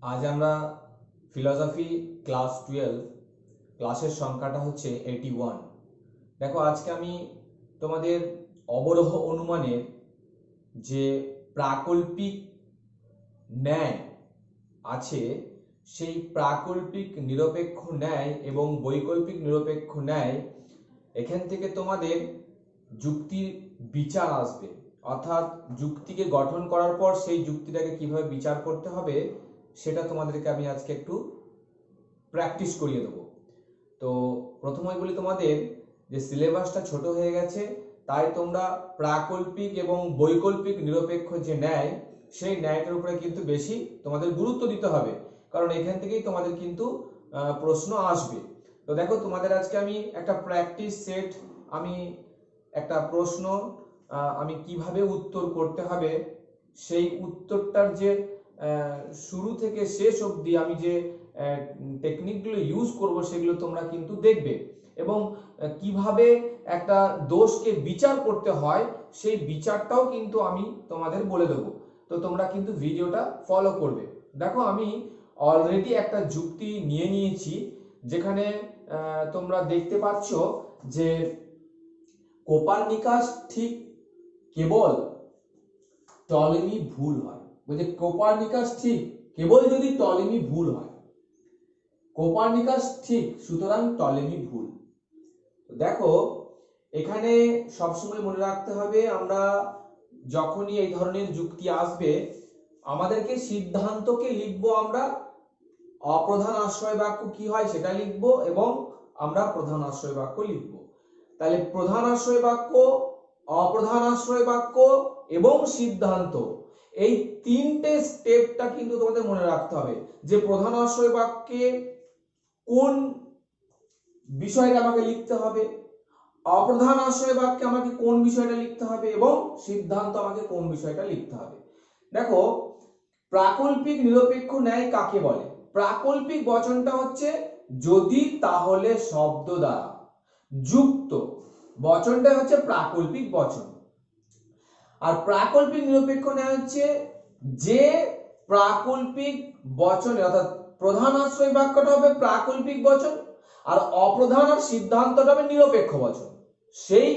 आज আমরা philosophy class 12 ক্লাসের সংখ্যাটা হচ্ছে 81। দেখো আজকে আমি তোমাদের অবরোহ অনুমানের যে প্রাকল্পিক ন্যায় আছে সেই প্রাকল্পিক নিরপেক্ষ ন্যায় এবং বৈকল্পিক নিরপেক্ষ ন্যায় এখান থেকে তোমাদের যুক্তির বিচার আসবে, অর্থাৎ যুক্তিকে গঠন করার পর সেই যুক্তিটাকে কিভাবে বিচার করতে হবে সেটা তোমাদেরকে আমি আজকে একটু প্র্যাকটিস করিয়ে দেবো। তো প্রথমেই বলি তোমাদের যে সিলেবাসটা ছোট হয়ে গেছে, তাই তোমরা প্রাকল্পিক এবং বৈকল্পিক নিরপেক্ষ যে ন্যায় সেই ন্যায়টার উপরে কিন্তু বেশি তোমাদের গুরুত্ব দিতে হবে, কারণ এখান থেকেই তোমাদের কিন্তু প্রশ্ন আসবে। তো দেখো তোমাদের আজকে আমি একটা প্র্যাকটিস সেট, আমি একটা প্রশ্ন আমি কিভাবে উত্তর করতে হবে সেই উত্তরটার যে শুরু থেকে শেষ অবধি আমি যে টেকনিকগুলো ইউজ করব সেগুলো তোমরা কিন্তু দেখবে, এবং কিভাবে একটা দোষকে বিচার করতে হয় সেই বিচারটাও কিন্তু আমি তোমাদের বলে দেবো। তো তোমরা কিন্তু ভিডিওটা ফলো করবে। দেখো আমি অলরেডি একটা যুক্তি নিয়ে নিয়েছি, যেখানে তোমরা দেখতে পাচ্ছ যে কোপার্নিকাস ঠিক কেবল টলেমি ভুল হয়। বলছে কোপার্নিকাস ঠিক কেবল যদি টলেমি ভুল হয়, কোপার্নিকাস ঠিক সুতরাং টলেমি ভুল। দেখো এখানে সবসময় মনে রাখতে হবে, আমরা যখনই এই ধরনের যুক্তি আসবে আমাদেরকে সিদ্ধান্তকে লিখবো, আমরা অপ্রধান আশ্রয় বাক্য কি হয় সেটা লিখবো এবং আমরা প্রধান আশ্রয় বাক্য লিখবো। তাহলে প্রধান আশ্রয় বাক্য, অপ্রধান আশ্রয় বাক্য এবং সিদ্ধান্ত, এই তিনটে স্টেপটা কিন্তু তোমাদের মনে রাখতে হবে যে প্রধান আশ্রয় বাক্যে কোন বিষয়টা আমাকে লিখতে হবে, অপ্রধান আশ্রয় বাক্যে আমাকে কোন বিষয়টা লিখতে হবে এবং সিদ্ধান্ত আমাকে কোন বিষয়টা লিখতে হবে। দেখো প্রাকল্পিক নিরপেক্ষ ন্যায় কাকে বলে? প্রাকল্পিক বচনটা হচ্ছে যদি তাহলে শব্দ দ্বারা যুক্ত বচনটা হচ্ছে প্রাকল্পিক বচন। আর প্রাকল্পিক নিরপেক্ষ ন্যায় হচ্ছে যে প্রাকল্পিক বচনে, অর্থাৎ প্রধান আশ্রয় বাক্যটা হবে প্রাকল্পিক বচন আর অপ্রধান আর সিদ্ধান্তটা হবে নিরপেক্ষ বচন, সেই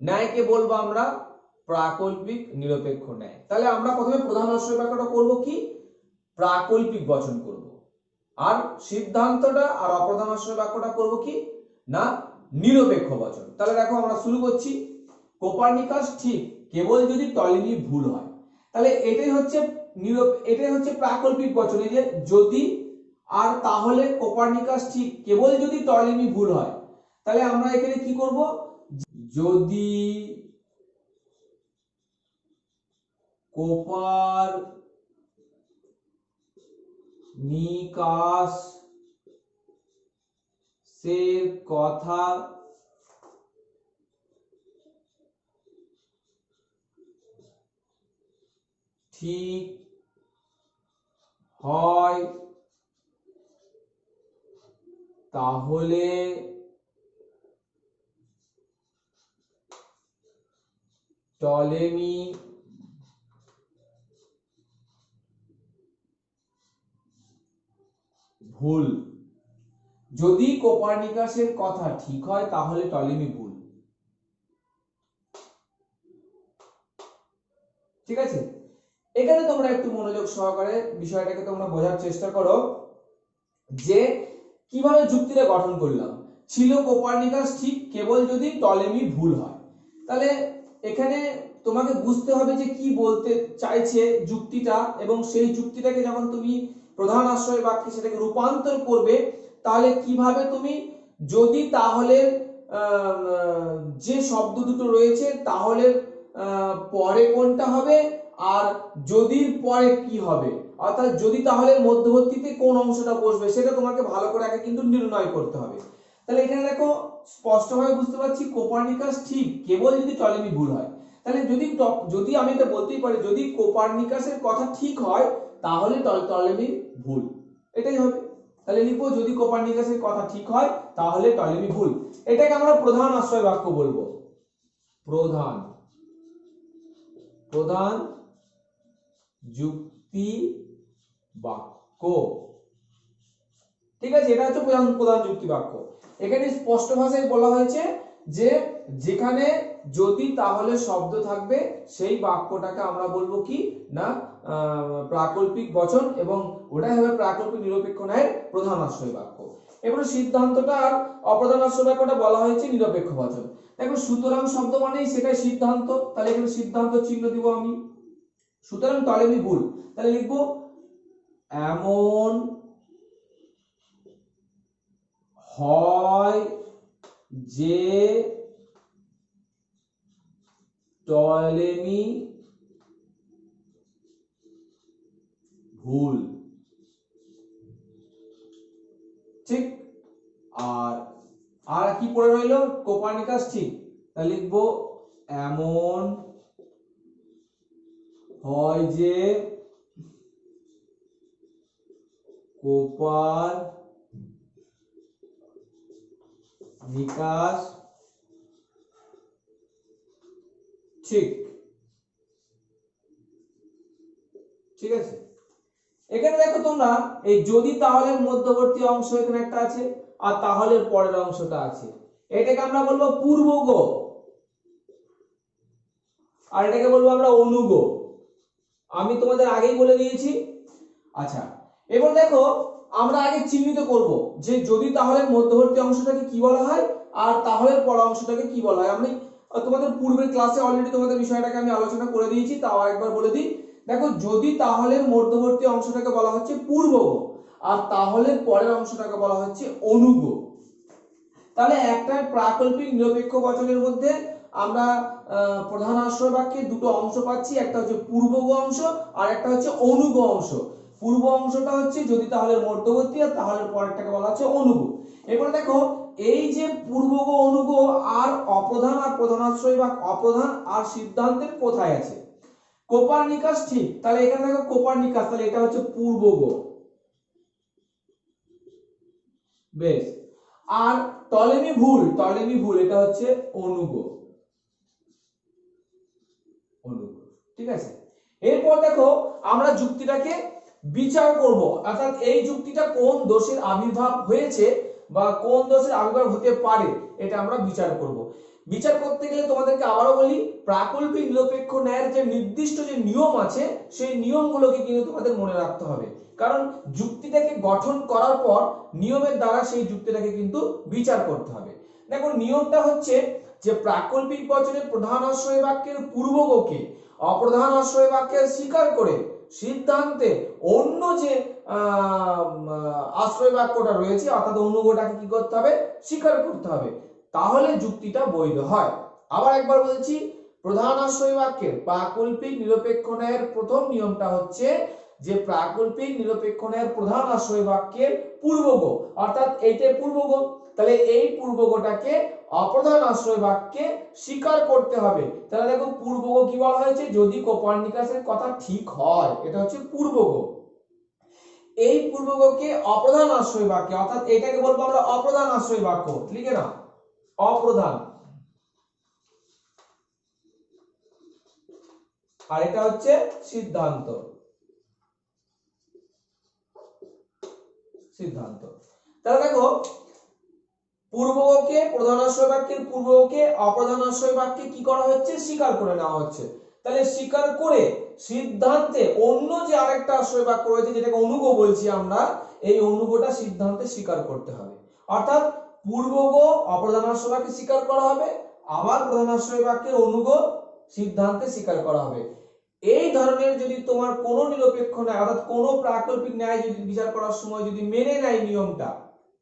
ন্যায়কে বলবো আমরা প্রাকল্পিক নিরপেক্ষ ন্যায়। তাহলে আমরা প্রথমে প্রধান আশ্রয় বাক্যটা করব কি, প্রাকল্পিক বচন করব, আর সিদ্ধান্তটা আর অপ্রধান আশ্রয় বাক্যটা করব কি না নিরপেক্ষ বচন। তাহলে দেখো আমরা শুরু করছি। কোপার্নিকাস ঠিক কেবল যদি টলেমি ভুল হয়, তাহলে এটাই হচ্ছে প্রাকল্পিক বচন, এই যে যদি আর তাহলে কোপার্নিকাস ঠিক কেবল যদি টলেমি ভুল হয়। তাহলে আমরা এখানে কি করব, যদি কোপার্নিকাস এর কথা ঠিক হয় তাহলে টলেমি ভুল। যদি কোপার্নিকাসের কথা ঠিক হয় তাহলে টলেমি ভুল। ঠিক আছে, এখানে তোমরা একটু মনোযোগ সহকারে বিষয়টাকে তোমরা বোঝার চেষ্টা করো যে কিভাবে যুক্তিটা গঠন করলাম। ছিল কোপার্নিকাস ঠিক কেবল যদি টলেমি ভুল হয়, তাহলে এখানে তোমাকে বুঝতে হবে যে কি বলতে চাইছে যুক্তিটা, এবং সেই যুক্তিটাকে যখন তুমি প্রধান আশ্রয় বাক্যে সেটাকে রূপান্তর করবে, তাহলে কিভাবে তুমি যদি তাহলে যে শব্দ দুটো রয়েছে তাহলে পরে কোনটা হবে আর যদির পরে কি হবে, অর্থাৎ যদি তাহলে মধ্যবর্তীতে কোন অংশটা বসবে সেটা তোমাকে ভালো করে আগে কিন্তু নির্ণয় করতে হবে। তাহলে এখানে দেখো স্পষ্টভাবে বুঝতে পারছি কোপার্নিকাস ঠিক কেবল যদি টলেমি ভুল হয়। তাহলে যদি আমি এটা বলতেই পারি যদি কোপার্নিকাসের কথা ঠিক হয় তাহলে টলেমি ভুল, এটাই হবে। তাহলে লিখবো যদি কোপার্নিকাসের কথা ঠিক হয় তাহলে টলেমি ভুল। এটাকে আমরা প্রধান আশ্রয় বাক্য বলবো, প্রধান যুক্তি বাক্য। কো। ঠিক আছে, এটা হচ্ছে প্রধান প্রধান যুক্তি বাক্য। এখানে স্পষ্ট ভাষায় বলা হয়েছে যে যেখানে যদি তাহলে শব্দ থাকবে সেই বাক্যটাকে আমরা বলবো কি না প্রাকল্পিক বচন, এবং ওটাই হবে প্রাকল্পিক নিরপেক্ষ ন্যায়ের প্রধান আশ্রয় বাক্য। এবারে সিদ্ধান্তটা আর অপ্রধান আশ্রয় বাক্যটা বলা হয়েছে নিরপেক্ষ বচন। দেখো সুতরাং শব্দ মানেই সেটাই সিদ্ধান্ত, তাহলে এখানে সিদ্ধান্ত চিহ্ন দিব আমি। সুতরাং টলেমি ভুল, তাহলে লিখবো এমন হয় যে টলেমি ভুল। ঠিক, আর কি পড়ে রইলো কোপার্নিকাস ঠিক, তাহলে লিখবো এমন হয় যে কোপার্নিকাস ঠিক। ঠিক আছে, এখানে দেখো তোমরা এই যদি তাহলে মধ্যবর্তী অংশ এখানে একটা আছে, আর তাহলে পরের অংশটা আছে, এটাকে আমরা বলবো পূর্বগ, আর এটাকে বলবো আমরা অনুগ। আমি তোমাদের আগেই বলে দিয়েছি। আচ্ছা, এবার দেখো আমরা আগে চিহ্নিত করব যে যদি তাহলে মধ্যবর্তী অংশটাকে কি বলা হয় আর তাহলে পরের অংশটাকে কি বলা হয়। আমি তোমাদের পূর্বের ক্লাসে অলরেডি তোমাদের বিষয়টাকে আমি আলোচনা করে দিয়েছি, তাও আরেকবার বলে দিই। দেখো যদি তাহলে মধ্যবর্তী অংশটাকে বলা হচ্ছে পূর্বগ, আর তাহলে পরের অংশটাকে বলা হচ্ছে অনুগ। তাহলে একটা প্রাকল্পিক নিরপেক্ষ বচনের মধ্যে আমরা প্রধান আশ্রয় বাক্যে দুটো অংশ পাচ্ছি, একটা হচ্ছে পূর্বগ অংশ আর একটা হচ্ছে অনুগ অংশ। পূর্ব অংশটা হচ্ছে যদি তাহলে মধ্যবর্তী, আর তাহলে পরেরটাকে বলা হচ্ছে অনুগ। এরপরে দেখো এই যে পূর্বগ অনুগ আর অপ্রধান আর প্রধান আশ্রয় বাক্য, অপ্রধান আর সিদ্ধান্তের কোথায় আছে? কোপার্নিকাস ঠিক, তাহলে এখানে দেখো কোপার্নিকাস, তাহলে এটা হচ্ছে পূর্বগ। বেশ, আর টলেমি ভুল, টলেমি ভুল এটা হচ্ছে অনুগ। অনুগ, ঠিক আছে। এরপর দেখো আমরা যুক্তিটাকে বিচার করব, অর্থাৎ এই যুক্তিটা কোন দোষের আবির্ভাব হয়েছে বা কোন দোষের আবির্ভাব হতে পারে এটা আমরা বিচার করব। বিচার করতে গেলে তোমাদেরকে আবারও বলি প্রাকল্পিক নিরপেক্ষ ন্যায়ের যে নির্দিষ্ট যে নিয়ম আছে সেই নিয়মগুলোকে কিন্তু তোমাদের মনে রাখতে হবে, কারণ যুক্তিটাকে গঠন করার পর নিয়মের দ্বারা সেই যুক্তিটাকে কিন্তু বিচার করতে হবে। দেখো নিয়মটা হচ্ছে যে প্রাকল্পিক বচনের প্রধান আশ্রয় বাক্যের পূর্বগকে অপ্রধান আশ্রয় বাক্যে স্বীকার করে সিদ্ধান্তে অন্য যে আশ্রয় বাক্যটা রয়েছে অর্থাৎ অনুগটাকে কি করতে হবে? স্বীকার করতে হবে, তাহলে যুক্তিটা বৈধ হয়। আবার একবার বলছি, প্রধান আশ্রয় বাক্যের প্রাকল্পিক নিরপেক্ষ ন্যায়ের প্রথম নিয়মটা হচ্ছে যে প্রাকল্পিক নিরপেক্ষ ন্যায়ের প্রধান আশ্রয় বাক্যের পূর্বগ, অর্থাৎ এইটা পূর্বগ, তাহলে এই পূর্বগটাকে অপ্রধান আশ্রয় বাক্যে স্বীকার করতে হবে। তাহলে দেখো পূর্বগ কি বলা হয়েছে? যদি কোপার্নিকাসের কথা ঠিক হয়, এটা হচ্ছে পূর্বগ। এই পূর্বগকে অপ্রধান আশ্রয় বাক্যে, অর্থাৎ এটাকে বলবো আমরা অপ্রধান আশ্রয় বাক্য, লিখে নাও অপ্রধান, আর এটা হচ্ছে সিদ্ধান্ত। সিদ্ধান্ত, তাহলে দেখো পূর্বগকে প্রধান আশ্রয় বাক্যের পূর্বগকে অপ্রধান আশ্রয় বাক্যে কি করা হচ্ছে? স্বীকার করে নেওয়া হচ্ছে। তাহলে স্বীকার করে সিদ্ধান্তে অন্য যে আরেকটা আশ্রয় বাক্য রয়েছে যেটাকে অনুগ বলছি আমরা, এই অনুগটা সিদ্ধান্তে স্বীকার করতে হবে। অর্থাৎ পূর্বগ অপ্রধান আশ্রয় বাক্যে স্বীকার করা হবে, আবার প্রধান আশ্রয় বাক্যের অনুগ সিদ্ধান্তে স্বীকার করা হবে। এই ধরনের যদি তোমার কোনো নিরপেক্ষ ন্যায় অর্থাৎ কোনো প্রাকল্পিক ন্যায় যদি বিচার করার সময় যদি মেনে নেয় নিয়মটা,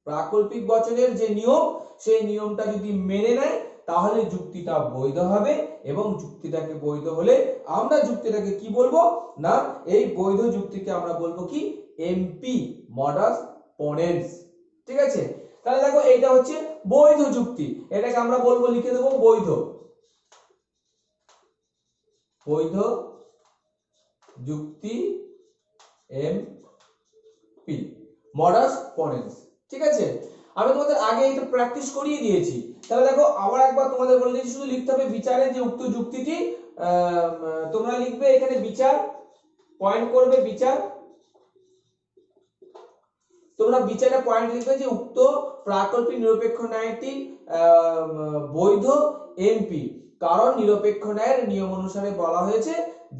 প্রাকল্পিক বচনের যে নিয়ম সেই নিয়মটা যদি মেনে নেয় তাহলে যুক্তিটা বৈধ হবে, এবং যুক্তিটাকে বৈধ হলে আমরা যুক্তিটাকে কি বলবো না এই বৈধ যুক্তিকে আমরা বলবো কি? MP modus ponens. ঠিক আছে, তাহলে দেখো এইটা হচ্ছে বৈধ যুক্তি, এটাকে আমরা বলবো, লিখে দেবো বৈধ, বৈধ যুক্তি এমপি মডাস পনেন্স। ঠিক আছে, আমি তোমাদের আগে এটা প্র্যাকটিস করিয়ে দিয়েছি। তাহলে দেখো আবার একবার তোমাদের বলে দিয়েছি, শুধু লিখতে হবে বিচারের যে উক্ত যুক্তিটি, তোমরা লিখবে এখানে বিচার, পয়েন্ট করবে বিচার, তোমরা বিচারে পয়েন্ট লিখবে যে উক্ত প্রাকল্পিক নিরপেক্ষ ন্যায়টি বৈধ এমপি, কারণ নিরপেক্ষ ন্যায়ের নিয়ম অনুসারে বলা হয়েছে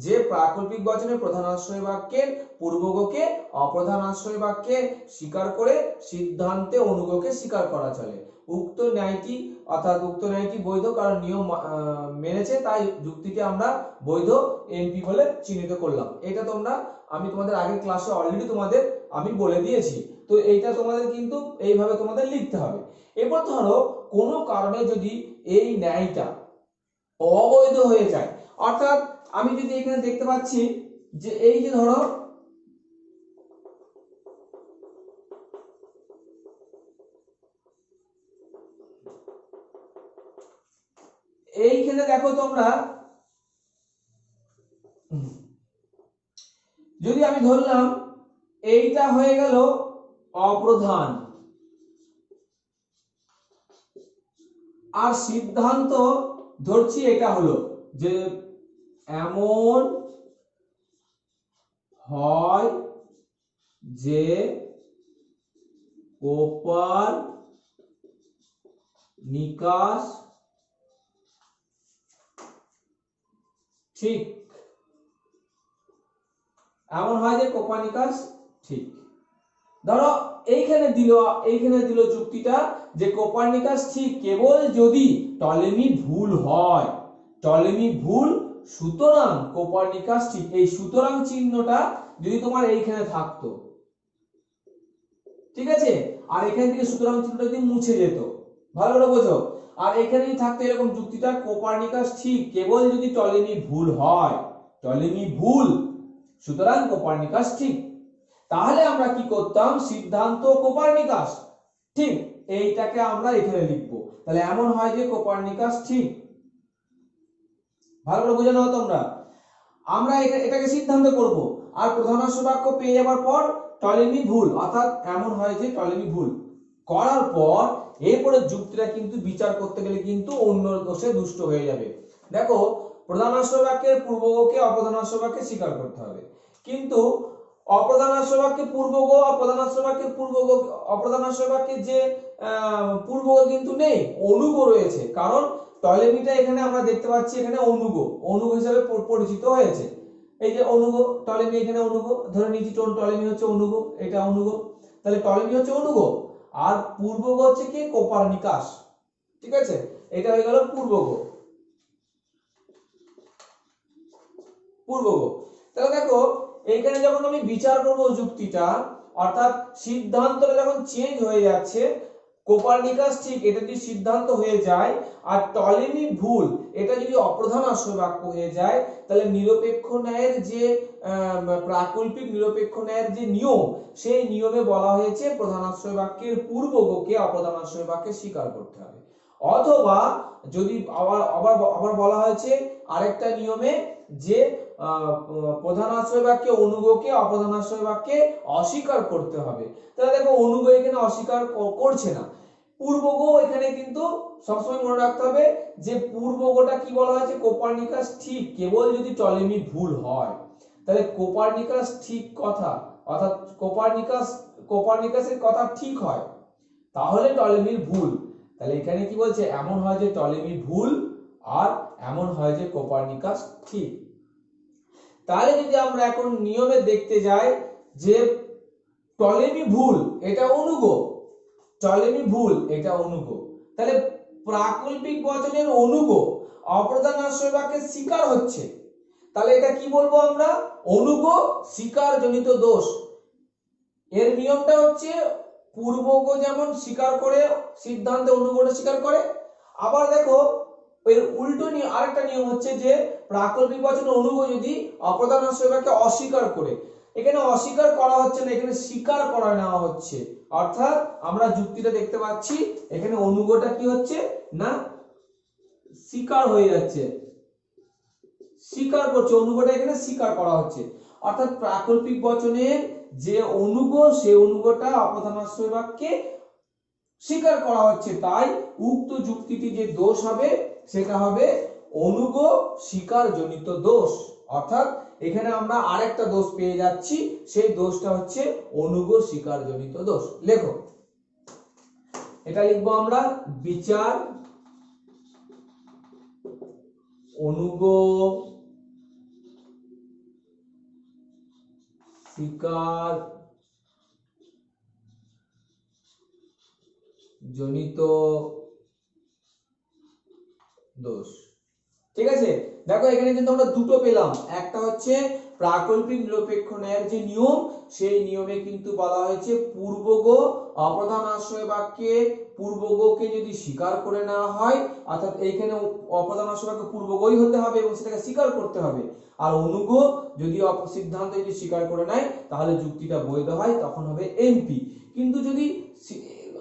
যে প্রাকল্পিক বচনে প্রধান আশ্রয় বাক্যের পূর্বগকে অপ্রধান আশ্রয় বাক্যে স্বীকার করে সিদ্ধান্তে অনুগকে স্বীকার করা চলে। উক্ত ন্যায়টি অর্থাৎ উক্ত ন্যায়টি বৈধ কারণ নিয়ম মেনেছে, তাই যুক্তিটি আমরা বৈধ এমপি বলে চিহ্নিত করলাম। এটা তোমরা আমি তোমাদের আগের ক্লাসে অলরেডি তোমাদের আমি বলে দিয়েছি। তো এইটা তোমাদের কিন্তু এইভাবে তোমাদের লিখতে হবে। এরপর ধরো কোনো কারণে যদি এই ন্যায়টা অবৈধ হয়ে যায়, অর্থাৎ আমি যদি এখানে দেখতে পাচ্ছি যে এই যে ধরো এইখানে দেখো তোমরা যদি আমি ধরলাম এইটা হয়ে গেল অপ্রধান, আর সিদ্ধান্ত ধরছি এটা হলো যে এমন হয় যে কোপার নিকাশ ঠিক, এমন হয় যে কোপার নিকাশ ঠিক। ধরো এইখানে দিল যুক্তিটা যে কোপার নিকাশ ঠিক কেবল যদি টলেমি ভুল হয়, টলেমি ভুল সুতরাং কোপার নিকাশ ঠিক। এই সুতরাং চিহ্নটা যদি তোমার এইখানে থাকতো, ঠিক আছে, আর এখান থেকে সুতরাং চিহ্নটা যদি মুছে যেত, ভালো করে বোঝো, আর এখানে যদি থাকতো এরকম যুক্তিটা কোপারনিকাস ঠিক কেবল যদি টলেমি ভুল হয়, টলেমি ভুল সুতরাং কোপারনিকাস ঠিক, তাহলে আমরা কি করতাম সিদ্ধান্ত কোপারনিকাস ঠিক, এইটাকে আমরা এখানে লিখবো। তাহলে এমন হয় যে কোপারনিকাস ঠিক, ভালো করে বুঝে নাও তোমরা। আমরা এটাকে সিদ্ধান্ত করব, আর প্রধানাংশ বাক্য পেয়ে যাওয়ার পর টলেমি ভুল, অর্থাৎ এমন হয় যে টলেমি ভুল করার পর এরপরে যুক্তিটা কিন্তু বিচার করতে গেলে কিন্তু অন্য দোষে দুষ্ট হয়ে যাবে। দেখো প্রধানাংশ বাক্যের পূর্বগকে অপ্রধানাংশ বাক্যে স্বীকার করতে হবে, কিন্তু অপ্রধানাংশ বাক্যে পূর্বগ অপ্রধানাংশ বাক্যের পূর্বগ অপ্রধানাংশ বাক্যের যে পূর্বগ কিন্তু নেই, অনুগ রয়েছে, কারণ টলেমিটা এখানে আমরা দেখতে পাচ্ছি এখানে অনুগ হিসেবে পরিচিত হয়েছে। এই যে অনুগ টলেমি, এখানে অনুগ ধরে নিয়েছি, টলেমি হচ্ছে অনুগ, এটা অনুগ, তাহলে টলেমি হচ্ছে অনুগ আর পূর্বগ হচ্ছে কি কোপারনিকাস, ঠিক আছে, এটা হয়ে গেল পূর্বগ। তাহলে দেখো এইখানে যখন আমি বিচার করব যুক্তিটা, অর্থাৎ সিদ্ধান্তটা যখন চেঞ্জ হয়ে যাচ্ছে, কোপারনিকাস ঠিক এটা যদি সিদ্ধান্ত হয়ে যায় আর টলেমি ভুল এটা যদি অপ্রধান আশ্রয় বাক্য হয়ে যায়, তাহলে নিরপেক্ষ ন্যায়ের যে প্রাকল্পিক নিরপেক্ষ ন্যায়ের যে নিয়ম, সেই নিয়মে বলা হয়েছে প্রধান আশ্রয় বাক্যের পূর্বগকে অপ্রধান আশ্রয় বাক্যে স্বীকার করতে হবে। অথবা যদি আবার বলা হয়েছে আরেকটা নিয়মে যে প্রধান আশ্রয় বাক্যে অনুগকে অপ্রধান আশ্রয় বাক্যে অস্বীকার করতে হবে। তাহলে দেখো অনুগ এখানে অস্বীকার করছে না, পূর্বগ এখানে কিন্তু সবসময় মনে রাখতে হবে যে পূর্বগটা কি বলা হয়েছে কোপারনিকাস ঠিক কেবল যদি টলেমি ভুল হয়, তাহলে কোপারনিকাস ঠিক কথা, অর্থাৎ কোপারনিকাসের কথা ঠিক হয় তাহলে টলেমির ভুল। তাহলে এখানে কি বলছে এমন হয় যে টলেমি ভুল আর এমন হয় যে কোপারনিকাস ঠিক। তাহলে যদি আমরা এখন নিয়মে দেখতে যাই যে টলেমি ভুল এটা অনুগ, টলেমি ভুল এটা অনুগ, তাহলে প্রাকল্পিক বচনের অনুগ অপ্রধান আশ্রয় বাক্যে স্বীকার হচ্ছে, তাহলে এটা কি বলবো আমরা অনুগ স্বীকার জনিত দোষ। এর নিয়মটা হচ্ছে পূর্বগ যেমন স্বীকার করে সিদ্ধান্তে অনুগটা স্বীকার করে, আবার দেখো এর উল্টো নিয়ে আরেকটা নিয়ম হচ্ছে যে প্রাকল্পিক বচন অনুগ যদি অপ্রধান আশ্রয় বাক্যে অস্বীকার করে, এখানে অস্বীকার করা হচ্ছে না, এখানে স্বীকার করা নেওয়া হচ্ছে, অর্থাৎ আমরা যুক্তিটা দেখতে পাচ্ছি এখানে অনুগটা কি হচ্ছে না স্বীকার হয়ে যাচ্ছে, স্বীকার করছে, অনুগটা এখানে স্বীকার করা হচ্ছে, অর্থাৎ প্রাকল্পিক বচনের যে অনুগ সে অনুগটা অপ্রধান আশ্রয় বাক্যে স্বীকার করা হচ্ছে, তাই উক্ত যুক্তিটি যে দোষ হবে সেটা হবে অনুগ স্বীকার জনিত দোষ। অর্থাৎ এখানে আমরা আরেকটা দোষ পেয়ে যাচ্ছি, সেই দোষটা হচ্ছে অনুগ স্বীকার জনিত দোষ। লেখো, এটা লিখবো আমরা বিচার অনুগ স্বীকার জনিত দোষ। ঠিক আছে, দেখো এখানে কিন্তু আমরা দুটো পেলাম, একটা হচ্ছে প্রাকল্পিক নিরপেক্ষ ন্যায়ের যে নিয়ম, সেই নিয়মে কিন্তু বলা হয়েছে পূর্বগ অপ্রধান আশ্রয় বাক্যে পূর্বগকে যদি স্বীকার করে নেওয়া হয়, অর্থাৎ এইখানে অপ্রধান আশ্রয় বাক্য পূর্বগই হতে হবে এবং সেটাকে স্বীকার করতে হবে, আর অনুগ যদি সিদ্ধান্ত যদি স্বীকার করে নেয় তাহলে যুক্তিটা বৈধ হয়, তখন হবে এমপি। কিন্তু যদি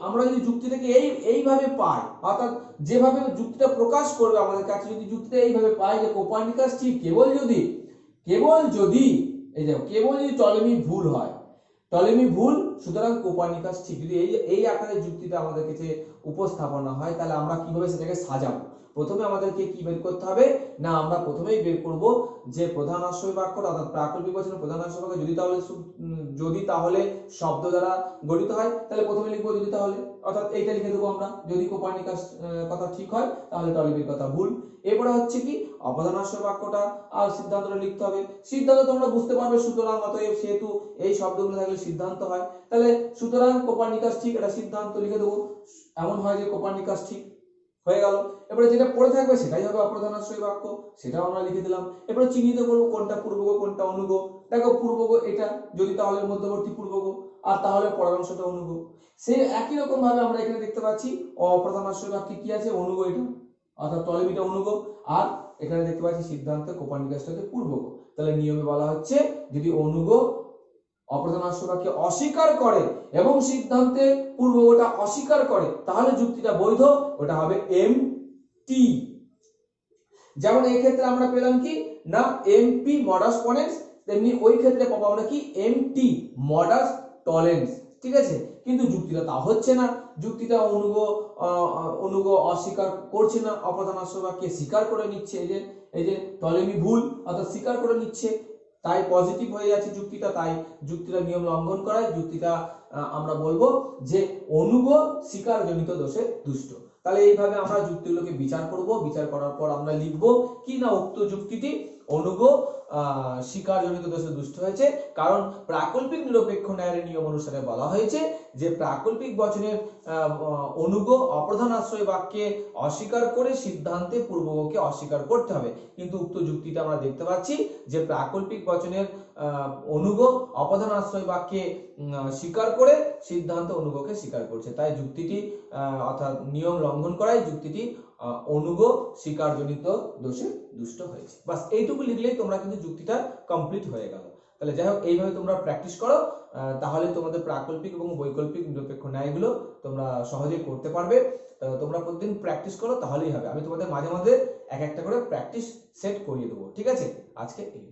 আমরা যদি যুক্তিটাকে এইভাবে পাই, অর্থাৎ যেভাবে যুক্তিটা প্রকাশ করবে আমাদের কাছে, যদি যুক্তিটা এইভাবে পাই যে কোপার্নিকাস ঠিক কেবল যদি এই দেখো কেবল যদি টলেমি ভুল হয়, টলেমি ভুল সুতরাং কোপার্নিকাস ঠিক, যদি এই আকারে যুক্তিটা আমাদের কাছে উপস্থাপনা হয়, তাহলে আমরা কিভাবে সেটাকে সাজাবো? প্রথমে আমাদেরকে কি বের করতে হবে না, আমরা প্রথমেই বের করব যে প্রধান আশ্রয় বাক্য অর্থাৎ প্রাকল্পিক বচনের প্রধান আশ্রয় বাক্য যদি তাহলে শব্দ দ্বারা গঠিত হয়, তাহলে প্রথমে লিখবো যদি তাহলে, অর্থাৎ এইটা লিখে দেবো আমরা, যদি কোপার্নিকাস কথা ঠিক হয় তাহলে টলেমির কথা ভুল। এরপরে হচ্ছে কি অপ্রধান আশ্রয় বাক্যটা আর সিদ্ধান্তটা লিখতে হবে, সিদ্ধান্ত তোমরা বুঝতে পারবে, সুতরাং অতএব সেহেতু এই শব্দগুলো থাকলে সিদ্ধান্ত হয়, তাহলে সুতরাং কোপার্নিকাস ঠিক, এটা সিদ্ধান্ত লিখে দেবো, এমন হয় যে কোপার্নিকাস ঠিক হয়ে গেল। এবারে যেটা পড়ে থাকবে সেটাই হবে অপ্রধান আশ্রয় বাক্য, সেটাও আমরা লিখে দিলাম। এবারে চিহ্নিত করবো কোনটা পূর্বগ কোনটা অনুগ। দেখো পূর্বগ এটা, যদি তাহলে মধ্যবর্তী পূর্বগ, আর তাহলে পরের অংশটা অনুগ। সেই একই রকম ভাবে আমরা এখানে দেখতে পাচ্ছি অপ্রধান আশ্রয় বাক্যে কি আছে, অনুগ, এটা অর্থাৎ টলেমিটা অনুগ, আর এখানে দেখতে পাচ্ছি সিদ্ধান্তে কোপার্নিকাসটা হচ্ছে পূর্বগ। তাহলে নিয়মে বলা হচ্ছে যদি অনুগ অপ্রধান আশ্রয় বাক্যে অস্বীকার করে এবং সিদ্ধান্তে পূর্বগটা অস্বীকার করে, তাহলে যুক্তিটা বৈধ, ওটা হবে এমটি। যেমন এই ক্ষেত্রে আমরা পেলাম কি না এমপি মডাস পনেন্স, তেমনি ওই ক্ষেত্রে পাবো আমরা কি এমটি মডাস টলেন্স। ঠিক আছে, কিন্তু যুক্তিটা তা হচ্ছে না, যুক্তিটা অনুগ অস্বীকার করছে না, অপ্রধান আশ্রয় বাক্যে স্বীকার করে নিচ্ছে, এই যে টলেমি ভুল অর্থাৎ স্বীকার করে নিচ্ছে, তাই পজিটিভ হয়ে যাচ্ছে যুক্তিটা, তাই যুক্তিটা নিয়ম লঙ্ঘন করায় যুক্তিটা আমরা বলবো যে অনুগ স্বীকার জনিত দোষে দুষ্ট। তাহলে এইভাবে আমরা যুক্তিগুলোকে বিচার করব, বিচার করার পর আমরা লিখব কি না উক্ত যুক্তিটি অনুগ স্বীকার জনিত দোষে দুষ্ট হয়েছে, কারণ প্রাকল্পিক নিরপেক্ষ ন্যায়ের নিয়ম অনুসারে বলা হয়েছে যে প্রাকল্পিক বচনের অনুগ অপ্রধান আশ্রয় বাক্যে অস্বীকার করে সিদ্ধান্তে পূর্বগকে অস্বীকার করতে হবে, কিন্তু উক্ত যুক্তিটা আমরা দেখতে পাচ্ছি যে প্রাকল্পিক বচনের অনুগ অপ্রধান আশ্রয় বাক্যে স্বীকার করে সিদ্ধান্ত অনুগকে স্বীকার করছে, তাই যুক্তিটি অর্থাৎ নিয়ম লঙ্ঘন করায় যুক্তিটি অনুগ স্বীকার জনিত দোষে দুষ্ট হয়েছে। বাস এইটুকু লিখলেই তোমরা কিন্তু যুক্তিটা কমপ্লিট হয়ে গেল। তাহলে যাই হোক এইভাবে তোমরা প্র্যাকটিস করো, তাহলে তোমাদের প্রাকল্পিক এবং বৈকল্পিক নিরপেক্ষ ন্যায়গুলো তোমরা সহজেই করতে পারবে। তোমরা প্রতিদিন প্র্যাকটিস করো, তাহলেই হবে। আমি তোমাদের মাঝে মাঝে এক একটা করে প্র্যাকটিস সেট করিয়ে দেবো। ঠিক আছে, আজকে এই